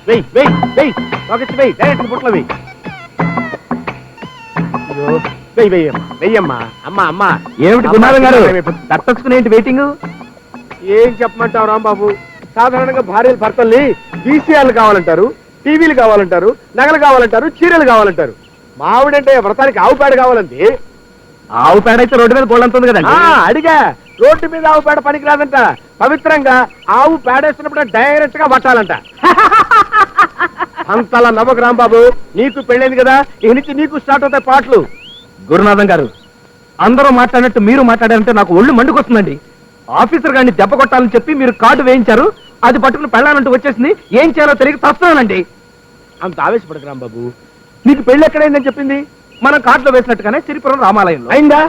వెయ్యి వెయ్యి వెయ్యి పాకెట్స్ వెయ్యి, డైరెక్ట్ బుట్టలో వెయ్యి. అయ్యో వెయ్యి వెయ్యమ్మా వెయ్యమ్మా. అమ్మా అమ్మా ఏమిటి గురునాథం గారు తట్టచ్చుకుని ఏంటి వెయిటింగ్? ఏం చెప్పమంటావు రాంబాబు, సాధారణంగా భార్యలు భర్తల్ని వీసీఆర్లు కావాలంటారు, టీవీలు కావాలంటారు, నగలు కావాలంటారు, చీరలు కావాలంటారు. మావిడంటే వ్రతానికి ఆవు పేడ కావాలండి. ఆవు పేడ అయితే రోడ్డు మీద గోల్డ్ అంతుంది కదండి. అడిగా, రోడ్డు మీద ఆవు పేడ పనికి రాదంట. పవిత్రంగా ఆవు పేడేస్తున్నప్పుడు డైరెక్ట్ గా పట్టాలంట. అంతలా నవ్వకు రాంబాబు, నీకు పెళ్ళైంది కదా, ఇక నుంచి నీకు స్టార్ట్ అవుతాయి పాటలు. గురునాథం గారు అందరూ మాట్లాడినట్టు మీరు మాట్లాడారంటే నాకు ఒళ్ళు మండుకొస్తుందండి. ఆఫీసర్ గారిని దెబ్బ కొట్టాలని చెప్పి మీరు కార్డు వేయించారు, అది పట్టుకుని పెళ్ళాలంటూ వచ్చేసింది. ఏం చేయాలో తెలియక తస్తున్నానండి. అంత ఆవేశపడకు రాంబాబు, నీకు పెళ్లి ఎక్కడైందని చెప్పింది? మనం కార్డులో వేసినట్టుగానే సిరిపురం రామాలయంలో. అయిందా?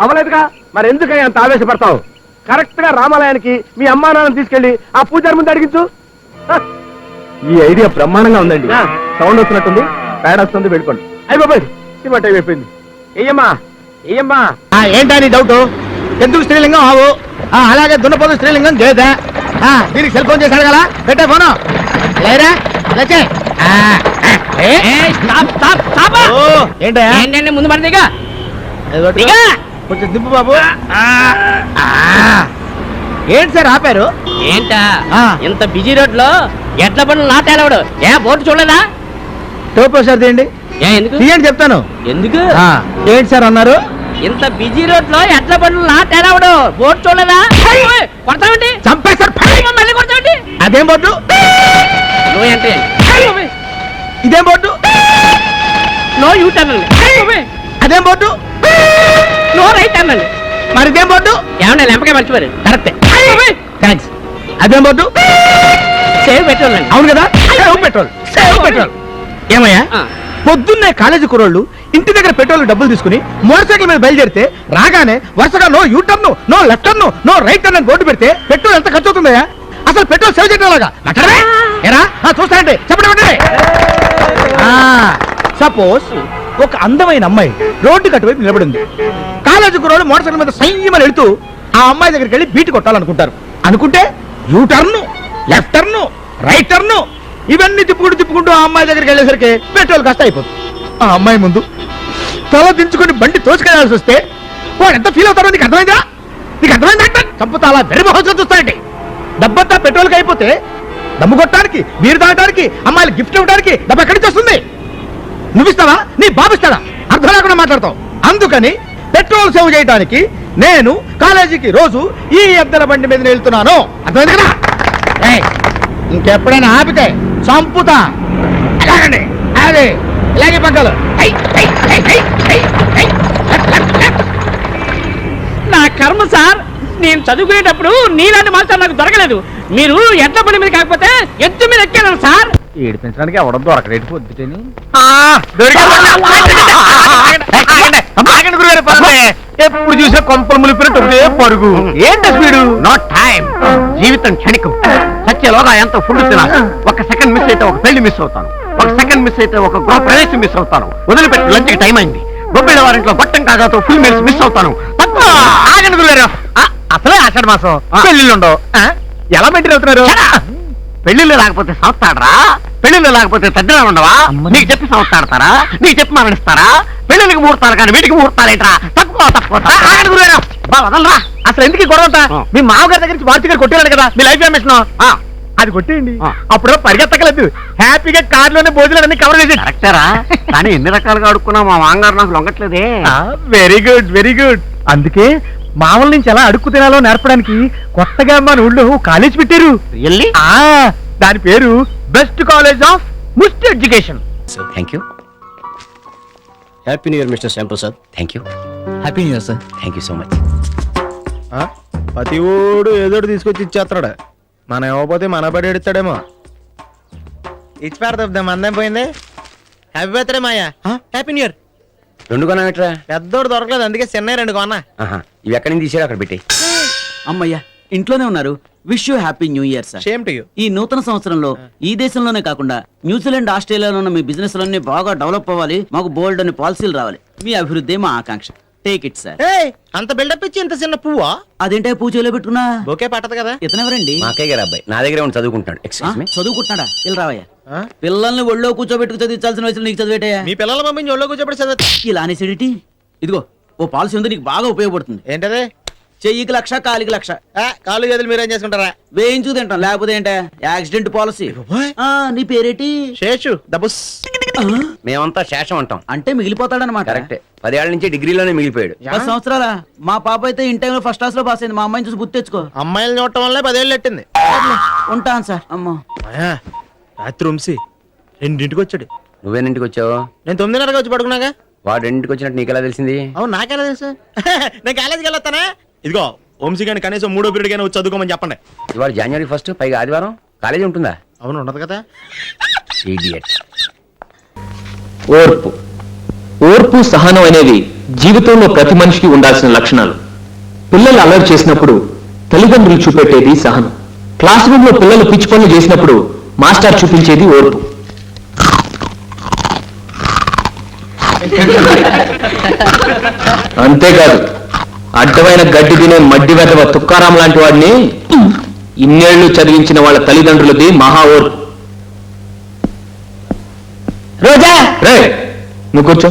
అవలేదుగా, మరి ఎందుకని అంత ఆవేశపడతావు? కరెక్ట్ గా రామాలయానికి మీ అమ్మా నాన్నని తీసుకెళ్లి ఆ పూజారి ముందు అడిగించు. ఈ ఐడియా బ్రహ్మాండంగా ఉందండి. సౌండ్ వస్తున్నట్టుంది, పేడ వస్తుంది, వెళ్ళిపోండి. అయ్యి బాబాయ్, సినిమా టైం అయిపోయింది. ఏయమ్మా ఏయమ్మా. ఏంటని డౌట్? ఎందుకు స్త్రీలింగం ఆవు, అలాగే దున్నపోతు స్త్రీలింగం గేద. దీనికి సెల్ ఫోన్ చేసి అడగాల? పెట్టే ఫోను లేరా? ఏంటండి ముందు పడిదిగా కొంచెం దింపు బాబు. ఏంటి సార్ ఆపారు? ఏంటా ఇంత బిజీ రోడ్ లో ఎట్ల పనులు నాటేలవడు? ఏ బోర్డు చూడలేదా? టోపో సార్ తీయండి. ఎందుకు తీయండి చెప్తాను. ఎందుకు? ఏంటి సార్ అన్నారు? ఇంత బిజీ రోడ్ లో ఎట్ల పనులు నాటేలవడు? బోర్డు చూడలేదా? కొడతామండి, చంపేశారు. మళ్ళీ కొడతామండి. అదేం బోర్డు? అంటే ఇదేం బోర్డు? నో యూ టర్న్ అండి. అదేం బోర్డు? నో రైట్ టర్న్ అండి. మరి ఇదేం బోర్డు? ఏమన్నా లెంపకే మర్చిపోయారు. కరెక్టే, థ్యాంక్స్. అదేం బోర్డు? సేవ్ పెట్రోల్ అండి. అవును కదా, సేవ్ పెట్రోల్, సేవ్ పెట్రోల్. ఏమయ్యా, పొద్దున్నే కాలేజీ కుర్రోళ్ళు ఇంటి దగ్గర పెట్రోల్ డబ్బులు తీసుకుని మోటార్ సైకిల్ మీద బయలుదేరితే రాగానే వరుసగా no U turn, no left turn, no right turn అని బోర్డు పెడితే పెట్రోల్ ఎంత ఖర్చు అవుతుందయ్యా? అసలు పెట్రోల్ సేవ్ చేయడం ఎరా చూస్తానంటే చెప్పండి. సపోజ్ ఒక అందమైన అమ్మాయి రోడ్డు కట్టువైపు నిలబడింది. కాలేజీ కుర్రోళ్ళు మోటార్ సైకిల్ మీద సైన్యమని వెళుతూ ఆ అమ్మాయి దగ్గరికి వెళ్ళి బీట్ కొట్టాలనుకుంటారు. అనుకుంటే you turn, left turn, right turn ఇవన్నీ తిప్పుకుంటూ ఆ అమ్మాయి దగ్గరికి వెళ్ళేసరికి పెట్రోల్ కాస్త అయిపోతుంది. ఆ అమ్మాయి ముందు తల దించుకొని బండి తోసుకెళ్లాల్సి వస్తే వాడు ఎంత ఫీల్ అవుతారో నీకు అర్థమైందా? నీకు అర్థమైందంటే చంపుతా అలా వెరిమహోత్సవం చూస్తాయండి. డబ్బంతా పెట్రోల్కి అయిపోతే దమ్ము కొట్టడానికి, బీరు తాగడానికి, అమ్మాయిలు గిఫ్ట్ ఇవ్వడానికి డబ్బు ఎక్కడి నుంచి వస్తుంది? నువ్విస్తావా? నీ బాబిస్తాడా? అర్థం లేకుండా మాట్లాడతావు. అందుకని పెట్రోల్ సేవ్ చేయడానికి నేను కాలేజీకి రోజు ఈ ఎద్దల బండి మీద వెళ్తున్నాను. అర్థమైంది కదా? ఇంకెప్పుడైనా ఆపితే చంపుతా. అలాగండి, అదే ఇలాగే పక్కలు. నా కర్మ సార్, నేను చదువుకునేటప్పుడు నీలాంటి మాస్టర్ నాకు దొరకలేదు. మీరు ఎట్ల పని మీద కాకపోతే ఎత్తు మీద ఎక్కాను సార్. ఏడిపించడానికి ఎవడ దొరకలేదు పొద్దుటని. ఎప్పుడు చూసే కొంపలు ములిపినట్టు పరుగు. ఏంటి స్పీడు? Not time. జీవితం క్షణికం. సత్యలోగా ఎంత ఫుడ్ తినాలి. ఒక సెకండ్ మిస్ అయితే ఒక పెళ్లి మిస్ అవుతాను, ఒక సెకండ్ మిస్ అయితే ఒక గృహ ప్రవేశం మిస్ అవుతాను. వదిలిపెట్టి లంచ్ టైం అయింది. గొప్పిళ్ళ వారింట్లో గొట్టం కాగాతో ఫుల్ మీల్స్ మిస్ అవుతాను. ఆగండి గురుగారు, అసలే ఆషాఢ మాసం, పెళ్లిళ్ళు ఉండవు. ఎలా మెయింటైన్ అవుతున్నారు? పెళ్లిళ్ళు లేకపోతే సంస్థాడరా? పెళ్లిళ్ళు లేకపోతే తద్దినా ఉండవా? నీకు చెప్పి సంస్థాడతారా? నీకు చెప్పి మరణిస్తారా? పెళ్లికి ముహూర్తాలు కానీ వీటికి ముహూర్తాలేట్రా? తక్కువ వదలరా. అసలు ఎందుకు గొడవ? మీ మామగారి దగ్గర నుంచి వార్త గారు కొట్టేయాడు కదా మీ లైఫ్ ఎమిషన్, అది కొట్టేయండి. అప్పుడు పరిగెత్తకలేదు, హ్యాపీగా కార్లోనే భోజనాలన్నీ కవర్ చేసి. కరెక్టరా? కానీ ఎన్ని రకాలుగా అడుక్కున్నా మా మామగారు నాకు లొంగట్లేదే. Very good, very good. అందుకే మామూలు నుంచి ఎలా అడుక్కు తినాలో నేర్పడానికి కొత్తగా మన ఊళ్ళో కాలేజ్ పెట్టారు. రియల్లీ? దాని పేరు best college of must education. Thank you. Happy new year mister Shyamprasad. Thank you. Happy new year sir. Thank you so much. ప్రతి ఊడు ఏదో తీసుకొచ్చి ఇచ్చేస్తాడు. మనం ఇవ్వకపోతే మన బడి ఎడతాడేమో. ఇచ్చి పెడతాం, అందం పోయింది. Happy birthday Maya. Happy new year. రెండు కొనాట్రా? పెద్దోడు దొరకలేదు, అందుకే చిన్న రెండు కొన్నా. ఇవి ఎక్కడి నుంచి తీసారు? అక్కడ పెట్టి. అమ్మయ్యా, ఇంట్లోనే ఉన్నారు. Wish you happy new year sir. Same to you. ఈ నూతన సంవత్సరంలో ఈ దేశంలోనే కాకుండా న్యూజిలాండ్, ఆస్ట్రేలియాలో ఉన్న మీ బిజినెస్ లన్నీ బాగా డెవలప్ అవ్వాలి. మాకు బోల్డ్ అని పాలసీలు రావాలి. మీ అభివృద్ధి మా ఆకాంక్ష. Take it sir. అంత బిల్డప్ ఇచ్చి ఇంత చిన్న పువ్వా? అదేంటే పూజలో పెట్టుకున్నా బొకే పట్టదు కదా. ఇతనెవరండి? మా అక్కయ్య గారు అబ్బాయి నా దగ్గరే ఉండి చదువుకుంటాడు. Excuse me. చదువుకుంటున్నాడా? ఇలా రావయ్యా. ఆ? పిల్లల్ని ఒళ్ళో కూర్చోబెట్టుకు చదివించాల్సిన వయసులో నీకు చదివేటయ్యా. మీ పిల్లల పంపించి ఒళ్ళో కూర్చోబెట్టి చదువు. ఇలా అనేసిడిటీ. ఇదిగో ఓ పాలసీ ఉంది, నీకు బాగా ఉపయోగపడుతుంది. ఏంటది? చెయ్యికి 1,00,000, కాలికి 1,00,000. కాళ్ళు చేతులు మీరేం చేసుకుంటారా? వేయించు తింటాం, లేకపోతే ఏంటా యాక్సిడెంట్ పాలసీ. బాబోయ్. నీ పేరేటి? శేషు దబుస్. మేమంతా శేషం అంటాం. అంటే మిగిలిపోతాడనమాట. కరెక్టే. 10 ఏళ్ల నుంచి డిగ్రీలోనే మిగిలిపోయాడు. 10 సంవత్సరాలా? మా పాప అయితే ఇన్ టైంలో ఫస్ట్ క్లాస్ లో పాస్ అయింది. మా అమ్మాయిని చూసి గుర్తు తెచ్చుకో. అమ్మాయిలు చూడటం వల్లే 10 ఏళ్ళు ఎట్టింది. ఉంటాను సార్. అమ్మో మాయా, రాత్రి ఉంసి 2ంటికి వచ్చాడు. నువ్వేనింటికి వచ్చావు? నేను 9:30కి వచ్చి పడుకున్నాగా. వాడు 2ంటికి వచ్చినట్టు నీకెలా తెలిసింది? అవును, నాకెలా తెలుసు? నేను కాలేజీకి వెళ్ళొస్తానా? ఇదిగో వంశీ గారిని కనీసం 3వ పీరియడ్ గానీ వచ్చి చదువుకోమని చెప్పండి. ఇవాళ జనవరి 1, పైగా ఆదివారం. కాలేజీ ఉంటుందా? అవును, ఉండదు కదా. ఇడియట్. ఓర్పు ఓర్పు సహనం అనేవి జీవితంలో ప్రతి మనిషికి ఉండాల్సిన లక్షణాలు. పిల్లలు అల్లరి చేసినప్పుడు తల్లిదండ్రులు చూపెట్టేది సహనం. క్లాస్ రూమ్ లో పిల్లలు పిచ్చి పనులు చేసినప్పుడు మాస్టర్ చూపించేది ఓర్పు. అంతేకాదు, అడ్డమైన గడ్డి తినే మడ్డి వెధవ తుక్కారాం లాంటి వాడిని ఇన్నేళ్లు చదివించిన వాళ్ళ తల్లిదండ్రులది మహా ఓర్పు. రోజా రే, నువ్వు కూర్చో.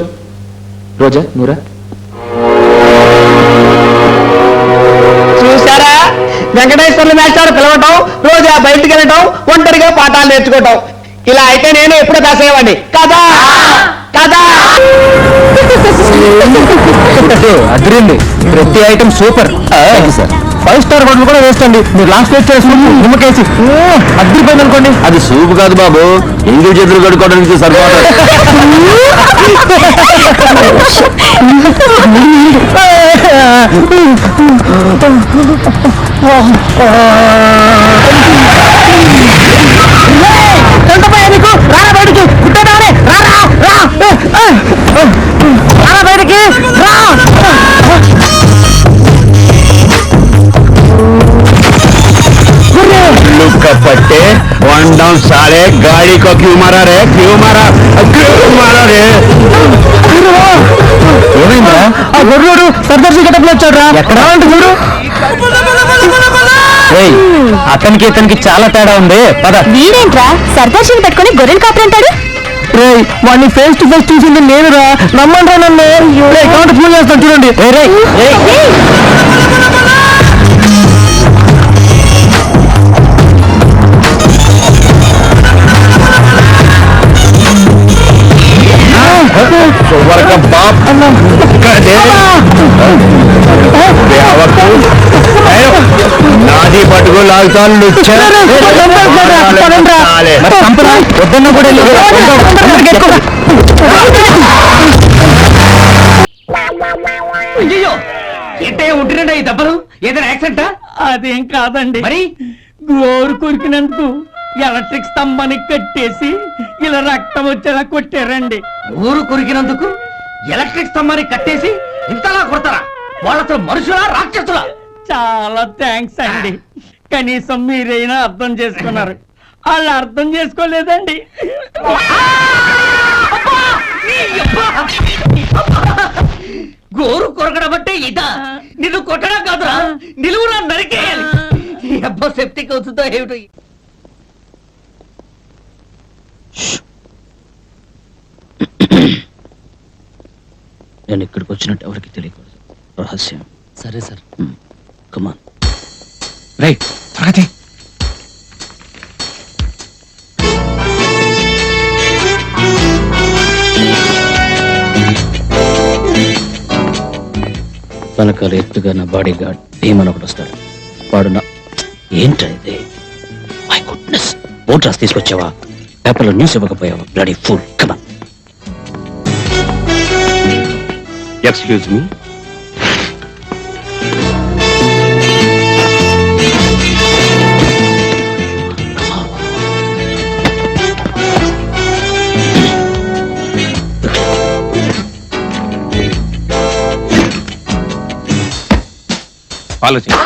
రోజా నువ్వురా. చూసారా, వెంకటేశ్వర్లు మేస్టారు పిలవటం, రోజా బయటికి వెళ్ళటం, ఒంటరిగా పాఠాలు నేర్చుకోవటం. ఇలా అయితే నేను ఎప్పుడు కాసేవాడిని కదా కదా. అదిరింది. ప్రతి item super sir. 5 star hotel కూడా వేస్తండి. మీరు లాస్ట్ వేస్ట్ చేసుకుంటూ నిమ్మకేసి అద్దరిపోయింది అనుకోండి. అది సూపు కాదు బాబు, ఇంగిల్ చేతులు కడుక్కోవడానికి సరిపోతుంది. पट्टे 1 डाउन साले गाड़ी को क्यों मारा रे? क्यों मारा रे? ఏమైందా? ఆ గొర్రెడు సర్దార్జీ గెటప్లో వచ్చాడు రా. ఎక్కడ చూడు. అతనికి ఇతనికి చాలా తేడా ఉంది. పద. వీడేంట్రా సర్దార్జీని పెట్టుకుని గొర్రెలు కాపరంటాడు? వాడిని ఫేస్ టు ఫేస్ చూసింది నేను రా. నమ్మండ్రా నన్ను. కౌంట్ ఫోన్ చేస్తాను చూడండి. నాది పట్టుకో లాగుతాను. వద్దన్న కూడా అయ్యో, ఏంటే ఉంటున్నాడా ఈ దెబ్బలు? ఏదైనా యాక్సిడెంటా? అదేం కాదండి. మరి గోరు కొరికినందుకు ఎలక్ట్రిక్ స్తంభాన్ని కట్టేసి ఇలా రక్తం వచ్చేలా కొట్టారండి. ఊరు కొరికినందుకు ఎలక్ట్రిక్ స్తంభాన్ని కట్టేసి ఇంతలా కొడతారా? వాళ్ళతో మనుషులా రాక్షసులా? చాలా థ్యాంక్స్ అండి, కనీసం మీరైనా అర్థం చేసుకున్నారు. వాళ్ళు అర్థం చేసుకోలేదండి. గోరు కొరకడం అంటే ఇదా? నిన్ను కొట్టడం కాదురా, నిలువురా నరికేయాలి. అబ్బా సెప్టిక్ అవుతుందో ఏమిటో. నేను ఇక్కడికి వచ్చినట్టు ఎవరికి తెలియకూడదు. రహస్యం. సరే సార్. కమాన్. రైట్ త్వరగా. వెనకాల ఎత్తుగా నా బాడీ గార్డ్ భీమన్ ఒకటి వస్తాడు. వాడు నా ఏంటా ఇది? My goodness. ఓట్ రాసి తీసుకొచ్చావా? పేపర్లో న్యూస్ ఇవ్వకపోయావా? Bloody full. Come on. Excuse me. Follow చేయండి.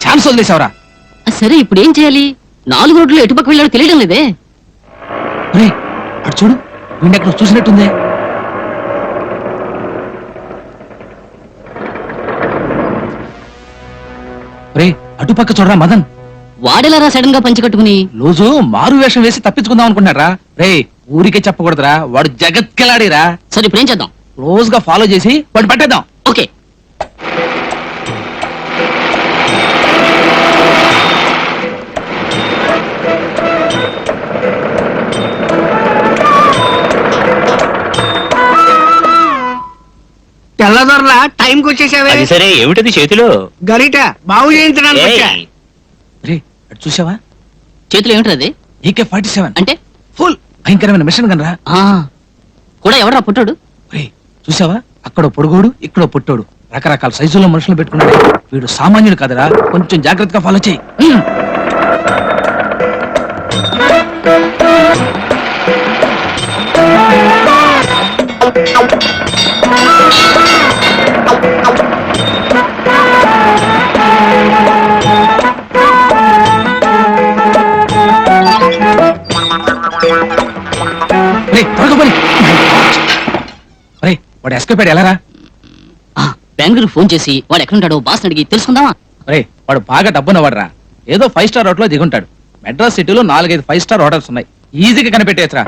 ఛాన్స్ వదిలేసావరా? సరే ఇప్పుడు ఏం చేయాలి? 4 రోడ్లు ఎటుపక్క వెళ్ళాడో తెలియడం లేదే. రే అటు చూడు, వీడెక్కడ చూసినట్టుందే. రే అటుపక్క చూడరా మదన్. వాడెలారా సడన్ గా పంచి కట్టుకుని? రోజు మారు వేషం వేసి తప్పించుకుందాం అనుకుంటున్నారా? రే ఊరికే చెప్పకూడదురా, వాడు జగత్కెలాడిరా. సరే ఇప్పుడు ఏం చేద్దాం? క్లోజ్ గా ఫాలో చేసి వాడు పట్టేద్దాం. ఓకే. తెల్లదొరలా టైంకి వచ్చేసావే. సరే ఏమిటది చేతిలో? గరిట బాగు చేయించడానికి వచ్చా. రే అటు చూసావా? చేతులు ఏమిటది? AK-47 అంటే ఫుల్ భయంకరమైన మిషన్ గన్ రా. ఆ కూడా ఎవడరా పుట్టాడు? రే చూసావా? అక్కడో పొడుగోడు, ఇక్కడో పుట్టోడు, రకరకాల సైజుల్లో మనుషులు పెట్టుకున్నాడు. వీడు సామాన్యుడు కాదురా, కొంచెం జాగ్రత్తగా ఫాలో చేయి. రే త్వరగా పని. రే వాడు ఎస్కేప్ అయ్యాడు, ఎలారా? బెంగళూరు ఫోన్ చేసి వాడు ఎక్కడుంటాడో బాస్ అడిగి తెలుసుకుందామా? రే వాడు బాగా డబ్బున్నవాడు రా, ఏదో 5 స్టార్ హోటల్లో దిగుంటాడు. మెడ్రాస్ సిటీలో 4-5 5 స్టార్ హోటల్స్ ఉన్నాయి, ఈజీగా కనిపెట్టేయచ్చురా.